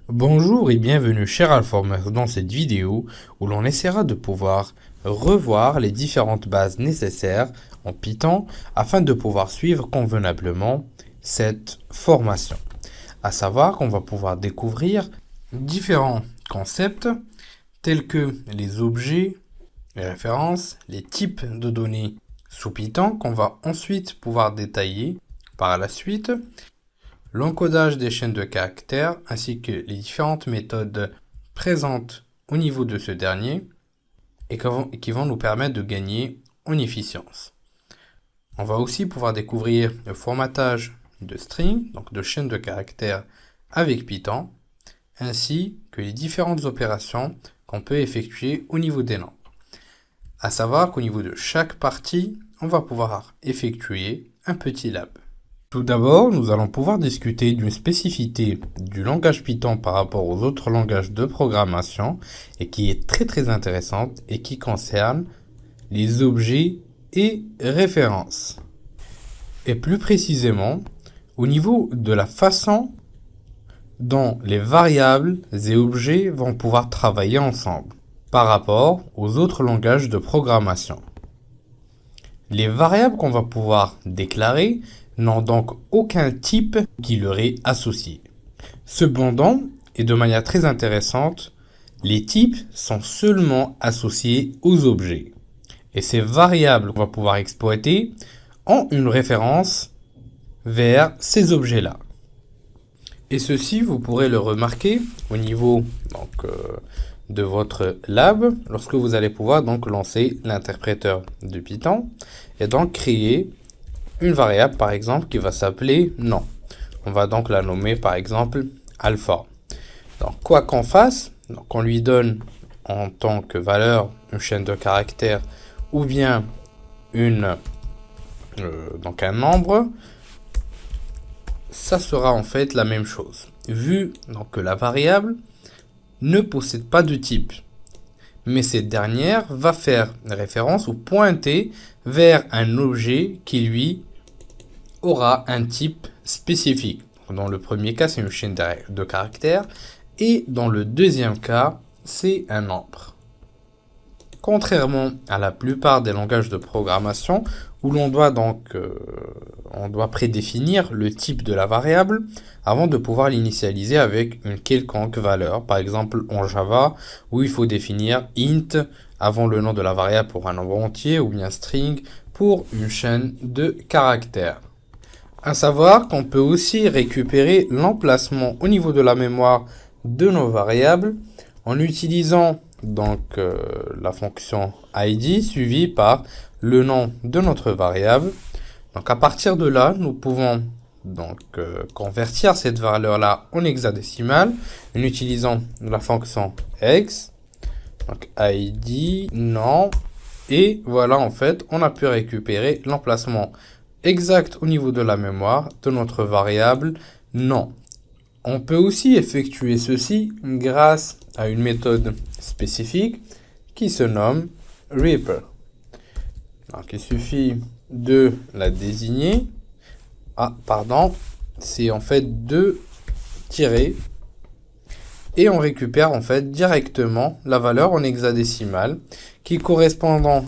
Bonjour et bienvenue chers Alformers dans cette vidéo où l'on essaiera de pouvoir revoir les différentes bases nécessaires en Python afin de pouvoir suivre convenablement cette formation. À savoir qu'on va pouvoir découvrir différents concepts tels que les objets, les références, les types de données sous Python qu'on va ensuite pouvoir détailler par la suite, l'encodage des chaînes de caractères ainsi que les différentes méthodes présentes au niveau de ce dernier et qui vont nous permettre de gagner en efficience. On va aussi pouvoir découvrir le formatage de string, donc de chaînes de caractères avec Python, ainsi que les différentes opérations qu'on peut effectuer au niveau des nombres. À savoir qu'au niveau de chaque partie, on va pouvoir effectuer un petit lab. Tout d'abord, nous allons pouvoir discuter d'une spécificité du langage Python par rapport aux autres langages de programmation et qui est très intéressante et qui concerne les objets et références. Et plus précisément, au niveau de la façon dont les variables et objets vont pouvoir travailler ensemble par rapport aux autres langages de programmation. Les variables qu'on va pouvoir déclarer n'ont donc aucun type qui leur est associé. Cependant, et de manière très intéressante, les types sont seulement associés aux objets. Et ces variables qu'on va pouvoir exploiter ont une référence vers ces objets-là. Et ceci, vous pourrez le remarquer au niveau de votre lab, lorsque vous allez pouvoir donc lancer l'interpréteur de Python et donc créer une variable par exemple qui va s'appeler nom. On va donc la nommer par exemple alpha. Donc quoi qu'on fasse, donc on lui donne en tant que valeur une chaîne de caractères ou bien donc un nombre, ça sera en fait la même chose. Vu donc, que la variable ne possède pas de type, mais cette dernière va faire référence ou pointer vers un objet qui lui aura un type spécifique. Dans le premier cas, c'est une chaîne de caractères et dans le deuxième cas, c'est un nombre. Contrairement à la plupart des langages de programmation où l'on doit prédéfinir le type de la variable avant de pouvoir l'initialiser avec une quelconque valeur. Par exemple en Java où il faut définir int avant le nom de la variable pour un nombre entier ou bien string pour une chaîne de caractères. À savoir qu'on peut aussi récupérer l'emplacement au niveau de la mémoire de nos variables en utilisant la fonction id suivie par le nom de notre variable. Donc à partir de là, nous pouvons convertir cette valeur-là en hexadécimal en utilisant la fonction hex, donc id, nom, et voilà en fait, on a pu récupérer l'emplacement exact au niveau de la mémoire de notre variable nom. On peut aussi effectuer ceci grâce à une méthode spécifique qui se nomme Reaper. Donc il suffit de la désigner. C'est en fait deux tirés et on récupère en fait directement la valeur en hexadécimal qui correspond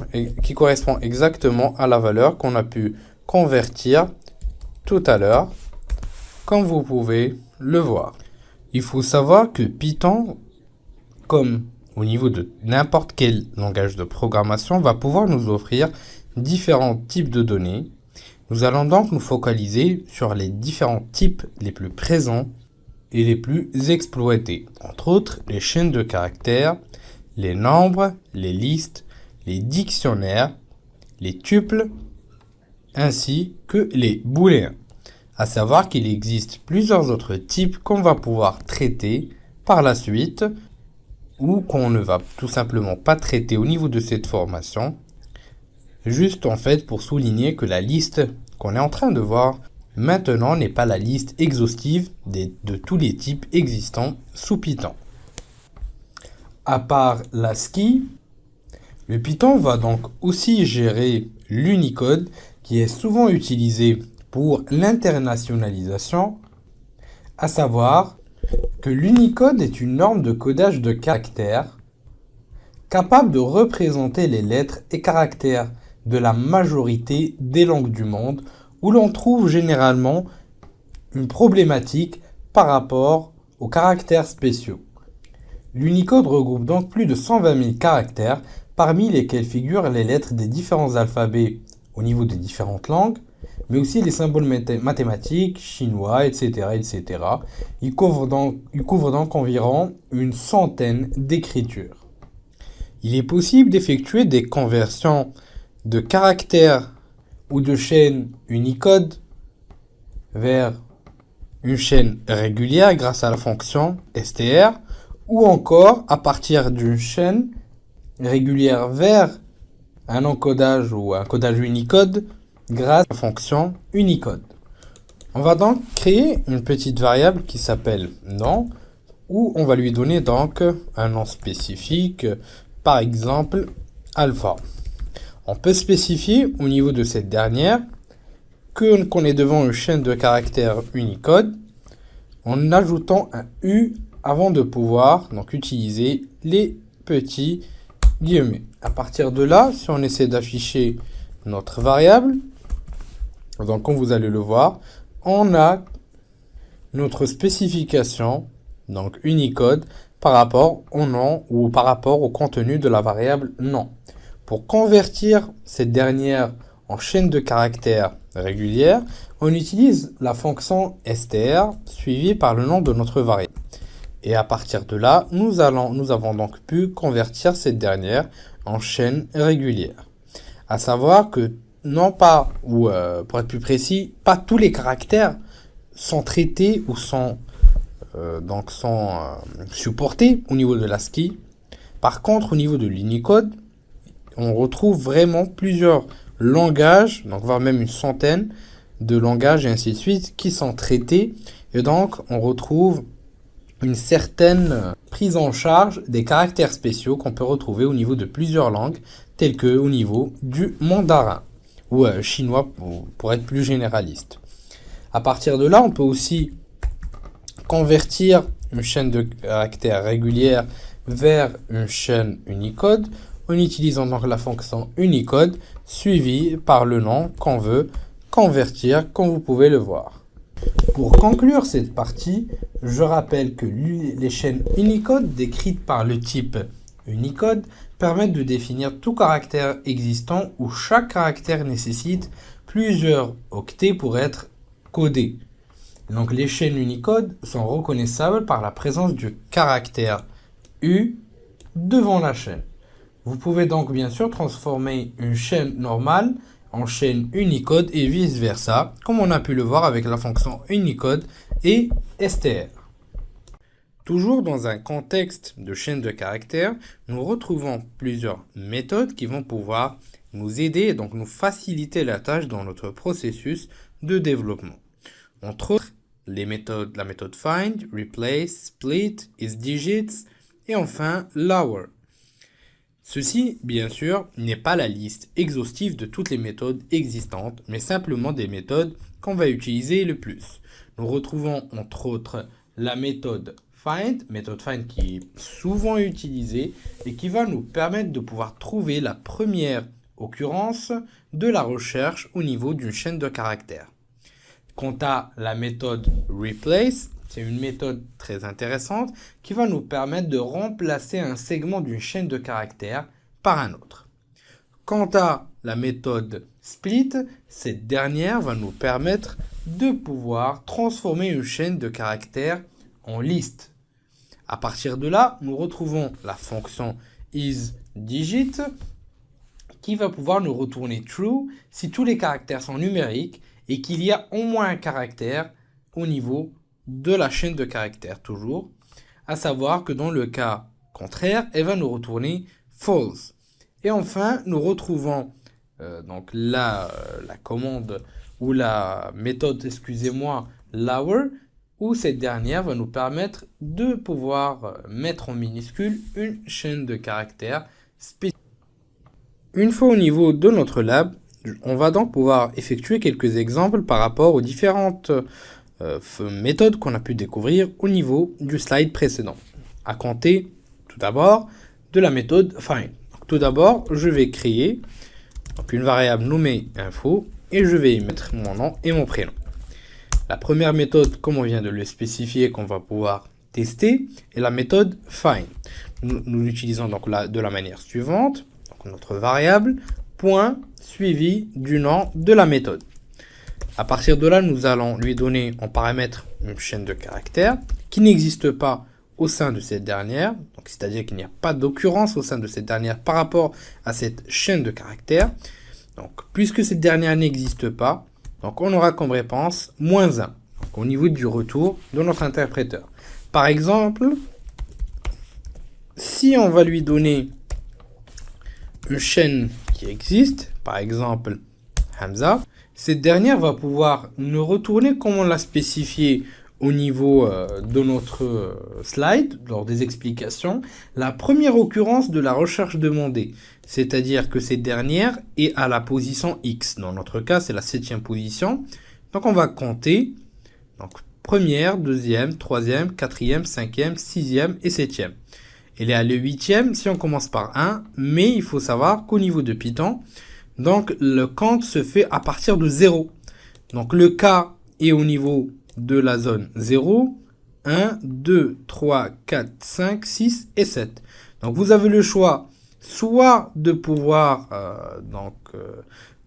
exactement à la valeur qu'on a pu convertir tout à l'heure, comme vous pouvez le voir. Il faut savoir que Python, comme au niveau de n'importe quel langage de programmation, va pouvoir nous offrir différents types de données. Nous allons donc nous focaliser sur les différents types les plus présents et les plus exploités. Entre autres, les chaînes de caractères, les nombres, les listes, les dictionnaires, les tuples, ainsi que les booléens. À savoir qu'il existe plusieurs autres types qu'on va pouvoir traiter par la suite ou qu'on ne va tout simplement pas traiter au niveau de cette formation. Juste en fait pour souligner que la liste qu'on est en train de voir maintenant n'est pas la liste exhaustive de tous les types existants sous Python. À part l'ASCII, le Python va donc aussi gérer l'Unicode qui est souvent utilisé pour l'internationalisation, à savoir que l'Unicode est une norme de codage de caractères capable de représenter les lettres et caractères de la majorité des langues du monde, où l'on trouve généralement une problématique par rapport aux caractères spéciaux. L'Unicode regroupe donc plus de 120 000 caractères, parmi lesquels figurent les lettres des différents alphabets au niveau des différentes langues, mais aussi les symboles mathématiques, chinois, etc. etc. Il couvre donc environ une centaine d'écritures. Il est possible d'effectuer des conversions de caractères ou de chaînes Unicode vers une chaîne régulière grâce à la fonction str, ou encore à partir d'une chaîne régulière vers un encodage ou un codage Unicode grâce à la fonction Unicode. On va donc créer une petite variable qui s'appelle nom, où on va lui donner donc un nom spécifique, par exemple alpha. On peut spécifier au niveau de cette dernière qu'on est devant une chaîne de caractères Unicode en ajoutant un U avant de pouvoir donc utiliser les petits guillemets. À partir de là, si on essaie d'afficher notre variable, donc comme vous allez le voir, on a notre spécification, donc Unicode, par rapport au nom ou par rapport au contenu de la variable nom. Pour convertir cette dernière en chaîne de caractères régulière, on utilise la fonction str suivie par le nom de notre variable. Et à partir de là, nous avons donc pu convertir cette dernière en chaîne régulière. À savoir que non pas, ou pour être plus précis, pas tous les caractères sont traités ou sont supportés au niveau de l'ASCII. Par contre, au niveau de l'Unicode, on retrouve vraiment plusieurs langages, donc voire même une centaine de langages et ainsi de suite qui sont traités. Et donc, on retrouve une certaine prise en charge des caractères spéciaux qu'on peut retrouver au niveau de plusieurs langues, telles que au niveau du mandarin ou chinois pour être plus généraliste. À partir de là, on peut aussi convertir une chaîne de caractères régulière vers une chaîne Unicode en utilisant donc la fonction Unicode suivie par le nom qu'on veut convertir, comme vous pouvez le voir. Pour conclure cette partie, je rappelle que les chaînes Unicode décrites par le type Unicode permettent de définir tout caractère existant où chaque caractère nécessite plusieurs octets pour être codé. Donc les chaînes Unicode sont reconnaissables par la présence du caractère U devant la chaîne. Vous pouvez donc bien sûr transformer une chaîne normale en chaîne Unicode et vice versa, comme on a pu le voir avec la fonction Unicode et str. Toujours dans un contexte de chaîne de caractères, nous retrouvons plusieurs méthodes qui vont pouvoir nous aider et donc nous faciliter la tâche dans notre processus de développement. Entre autres, la méthode find, replace, split, isDigits et enfin lower. Ceci, bien sûr, n'est pas la liste exhaustive de toutes les méthodes existantes, mais simplement des méthodes qu'on va utiliser le plus. Nous retrouvons entre autres la méthode find qui est souvent utilisée et qui va nous permettre de pouvoir trouver la première occurrence de la recherche au niveau d'une chaîne de caractères. Quant à la méthode replace, c'est une méthode très intéressante qui va nous permettre de remplacer un segment d'une chaîne de caractères par un autre. Quant à la méthode split, cette dernière va nous permettre de pouvoir transformer une chaîne de caractères en liste. À partir de là, nous retrouvons la fonction isDigit qui va pouvoir nous retourner true si tous les caractères sont numériques et qu'il y a au moins un caractère au niveau de la chaîne de caractères toujours, à savoir que dans le cas contraire, elle va nous retourner false. Et enfin, nous retrouvons donc la commande ou la méthode, lower, où cette dernière va nous permettre de pouvoir mettre en minuscule une chaîne de caractères spécifique. Une fois au niveau de notre lab, on va donc pouvoir effectuer quelques exemples par rapport aux différentes méthode qu'on a pu découvrir au niveau du slide précédent. À compter tout d'abord de la méthode find. Donc, tout d'abord, je vais créer donc, une variable nommée info et je vais y mettre mon nom et mon prénom. La première méthode, comme on vient de le spécifier, qu'on va pouvoir tester, est la méthode find. Nous l'utilisons donc de la manière suivante. Donc, notre variable point suivi du nom de la méthode. À partir de là, nous allons lui donner en paramètre une chaîne de caractères qui n'existe pas au sein de cette dernière. Donc, c'est-à-dire qu'il n'y a pas d'occurrence au sein de cette dernière par rapport à cette chaîne de caractères. Donc, puisque cette dernière n'existe pas, donc on aura comme réponse -1 donc, au niveau du retour de notre interpréteur. Par exemple, si on va lui donner une chaîne qui existe, par exemple Hamza, cette dernière va pouvoir nous retourner comme on l'a spécifié au niveau de notre slide, lors des explications, la première occurrence de la recherche demandée. C'est-à-dire que cette dernière est à la position X. Dans notre cas, c'est la 7e position. Donc on va compter donc, première, deuxième, troisième, quatrième, cinquième, sixième et septième. Elle est à la 8e si on commence par 1, mais il faut savoir qu'au niveau de Python, donc le compte se fait à partir de 0. Donc le K est au niveau de la zone 0, 1, 2, 3, 4, 5, 6 et 7. Donc vous avez le choix soit de pouvoir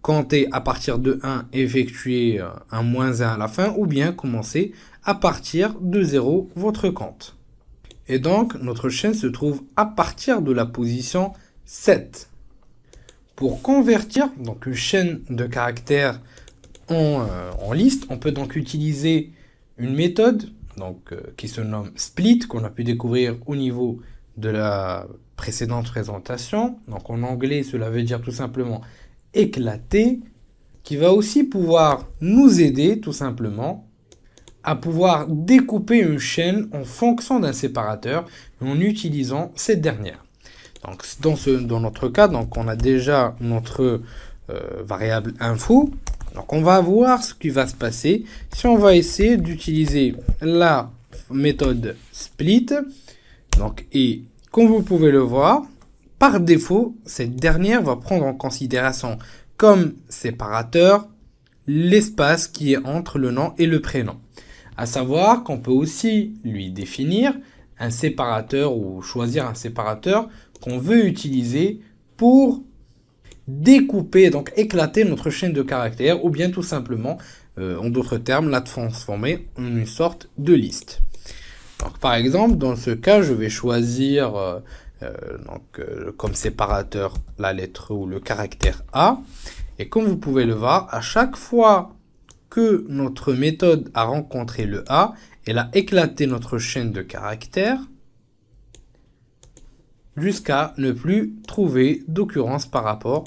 compter à partir de 1 et effectuer un -1 à la fin, ou bien commencer à partir de 0 votre compte. Et donc notre chaîne se trouve à partir de la position 7. Pour convertir donc une chaîne de caractères en liste, on peut donc utiliser une méthode qui se nomme split, qu'on a pu découvrir au niveau de la précédente présentation. Donc en anglais, cela veut dire tout simplement éclater, qui va aussi pouvoir nous aider tout simplement à pouvoir découper une chaîne en fonction d'un séparateur en utilisant cette dernière. Donc dans notre cas, donc on a déjà notre variable info. Donc on va voir ce qui va se passer si on va essayer d'utiliser la méthode split. Donc, et comme vous pouvez le voir, par défaut, cette dernière va prendre en considération comme séparateur l'espace qui est entre le nom et le prénom. À savoir qu'on peut aussi lui définir un séparateur ou choisir un séparateur qu'on veut utiliser pour découper, donc éclater notre chaîne de caractères, ou bien tout simplement, en d'autres termes, la transformer en une sorte de liste. Donc, par exemple, dans ce cas, je vais choisir comme séparateur la lettre ou le caractère A. Et comme vous pouvez le voir, à chaque fois que notre méthode a rencontré le A, elle a éclaté notre chaîne de caractères jusqu'à ne plus trouver d'occurrence par rapport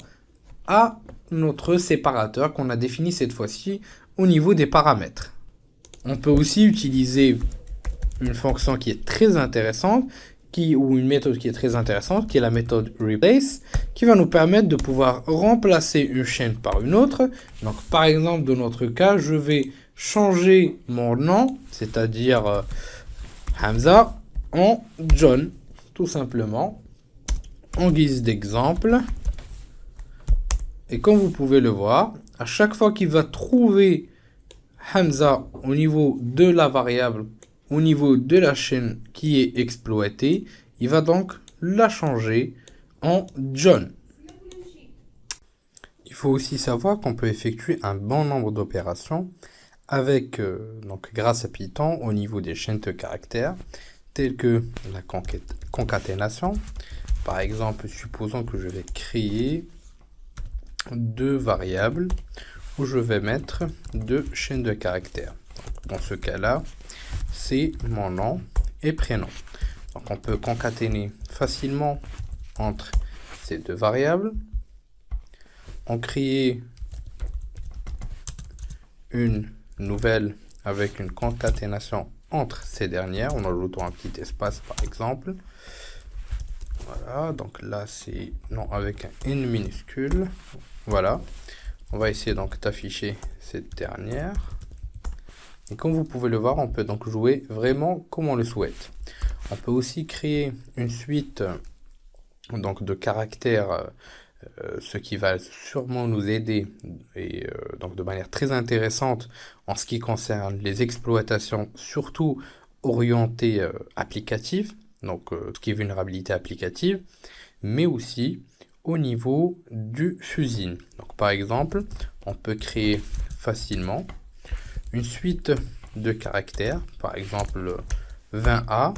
à notre séparateur qu'on a défini cette fois-ci au niveau des paramètres. On peut aussi utiliser une fonction qui est très intéressante, ou une méthode qui est très intéressante, qui est la méthode replace, qui va nous permettre de pouvoir remplacer une chaîne par une autre. Donc par exemple, dans notre cas, je vais changer mon nom, c'est-à-dire Hamza, en John, tout simplement, en guise d'exemple. Et comme vous pouvez le voir, à chaque fois qu'il va trouver Hamza au niveau de la variable, au niveau de la chaîne qui est exploitée, il va donc la changer en John. Il faut aussi savoir qu'on peut effectuer un bon nombre d'opérations avec, grâce à Python au niveau des chaînes de caractères, telles que la concaténation. Par exemple, supposons que je vais créer deux variables où je vais mettre deux chaînes de caractères. Dans ce cas-là, c'est mon nom et prénom. Donc on peut concaténer facilement entre ces deux variables. On crée une nouvelle avec une concaténation entre ces dernières, en ajoutant un petit espace par exemple. Voilà, donc là c'est non avec un N minuscule. Voilà, on va essayer donc d'afficher cette dernière. Et comme vous pouvez le voir, on peut donc jouer vraiment comme on le souhaite. On peut aussi créer une suite donc de caractères, ce qui va sûrement nous aider et donc de manière très intéressante en ce qui concerne les exploitations, surtout orientées applicatives, donc ce qui est vulnérabilité applicative, mais aussi au niveau du fusil. Donc par exemple, on peut créer facilement une suite de caractères, par exemple 20A,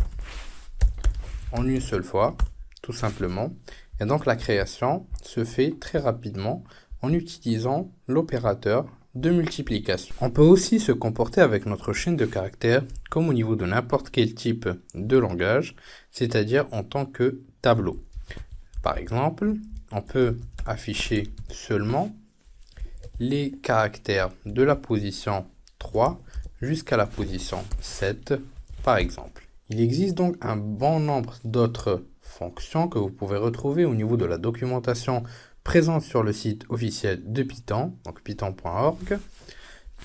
en une seule fois, tout simplement. Et donc la création se fait très rapidement en utilisant l'opérateur de multiplication. On peut aussi se comporter avec notre chaîne de caractères comme au niveau de n'importe quel type de langage, c'est-à-dire en tant que tableau. Par exemple, on peut afficher seulement les caractères de la position 3 jusqu'à la position 7, par exemple. Il existe donc un bon nombre d'autres fonctions que vous pouvez retrouver au niveau de la documentation présente sur le site officiel de Python, donc python.org,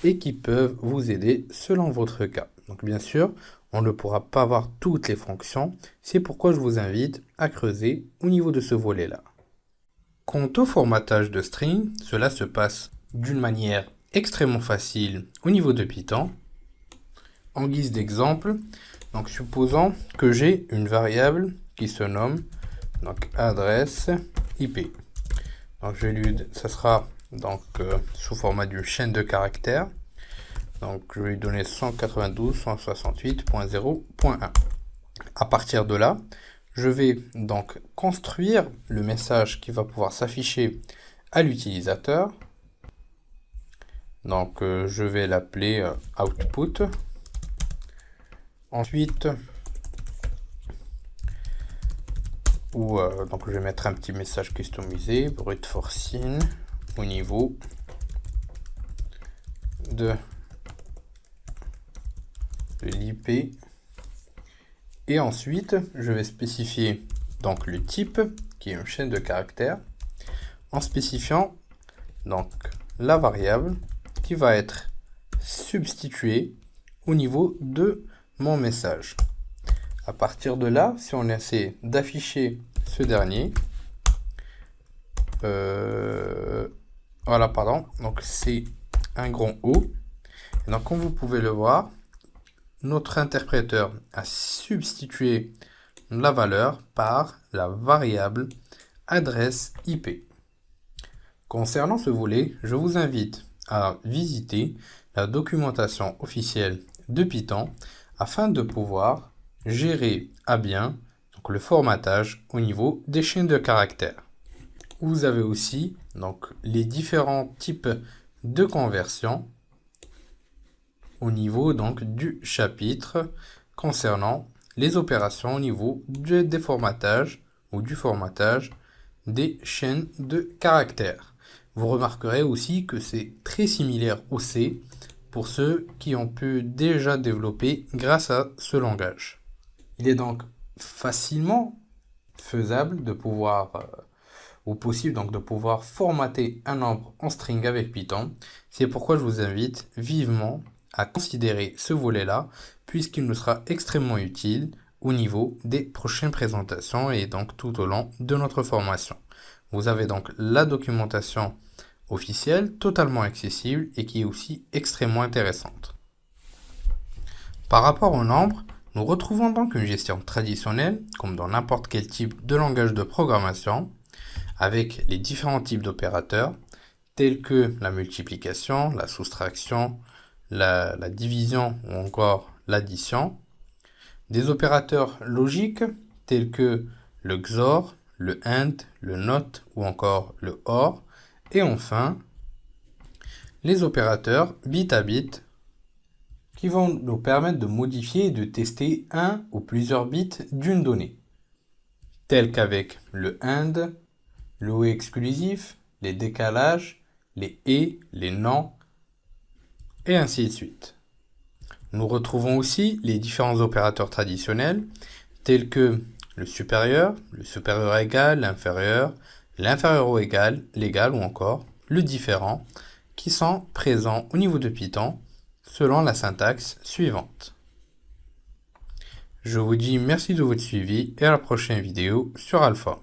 et qui peuvent vous aider selon votre cas. Donc bien sûr, on ne pourra pas voir toutes les fonctions, c'est pourquoi je vous invite à creuser au niveau de ce volet-là. Quant au formatage de string, cela se passe d'une manière extrêmement facile au niveau de Python. En guise d'exemple, donc supposons que j'ai une variable qui se nomme donc adresse IP. Donc ça sera donc sous format d'une chaîne de caractères. Donc je vais lui donner 192.168.0.1. À partir de là, je vais donc construire le message qui va pouvoir s'afficher à l'utilisateur. Donc je vais l'appeler output. Ensuite, donc je vais mettre un petit message customisé, brute forcing, au niveau de l'IP. Et ensuite, je vais spécifier donc le type, qui est une chaîne de caractères, en spécifiant donc la variable qui va être substituée au niveau de mon message. À partir de là, si on essaie d'afficher ce dernier, voilà, pardon, donc c'est un grand O. Et donc, comme vous pouvez le voir, notre interpréteur a substitué la valeur par la variable adresse IP. Concernant ce volet, je vous invite à visiter la documentation officielle de Python afin de pouvoir gérer à bien donc le formatage au niveau des chaînes de caractères. Vous avez aussi donc les différents types de conversion au niveau donc du chapitre concernant les opérations au niveau du déformatage ou du formatage des chaînes de caractères. Vous remarquerez aussi que c'est très similaire au C pour ceux qui ont pu déjà développer grâce à ce langage. Il est donc facilement faisable de pouvoir ou possible donc de pouvoir formater un nombre en string avec Python. C'est pourquoi je vous invite vivement à considérer ce volet-là, puisqu'il nous sera extrêmement utile au niveau des prochaines présentations et donc tout au long de notre formation. Vous avez donc la documentation officielle, totalement accessible et qui est aussi extrêmement intéressante. Par rapport au nombre, nous retrouvons donc une gestion traditionnelle, comme dans n'importe quel type de langage de programmation, avec les différents types d'opérateurs, tels que la multiplication, la soustraction, la division ou encore l'addition, des opérateurs logiques tels que le XOR, le AND, le NOT ou encore le OR, et enfin les opérateurs bit à bit qui vont nous permettre de modifier et de tester un ou plusieurs bits d'une donnée, tels qu'avec le AND, le ou exclusif, les décalages, les et, les non, et ainsi de suite. Nous retrouvons aussi les différents opérateurs traditionnels, tels que le supérieur égal, l'inférieur au égal, l'égal ou encore le différent, qui sont présents au niveau de Python selon la syntaxe suivante. Je vous dis merci de votre suivi et à la prochaine vidéo sur Alpha.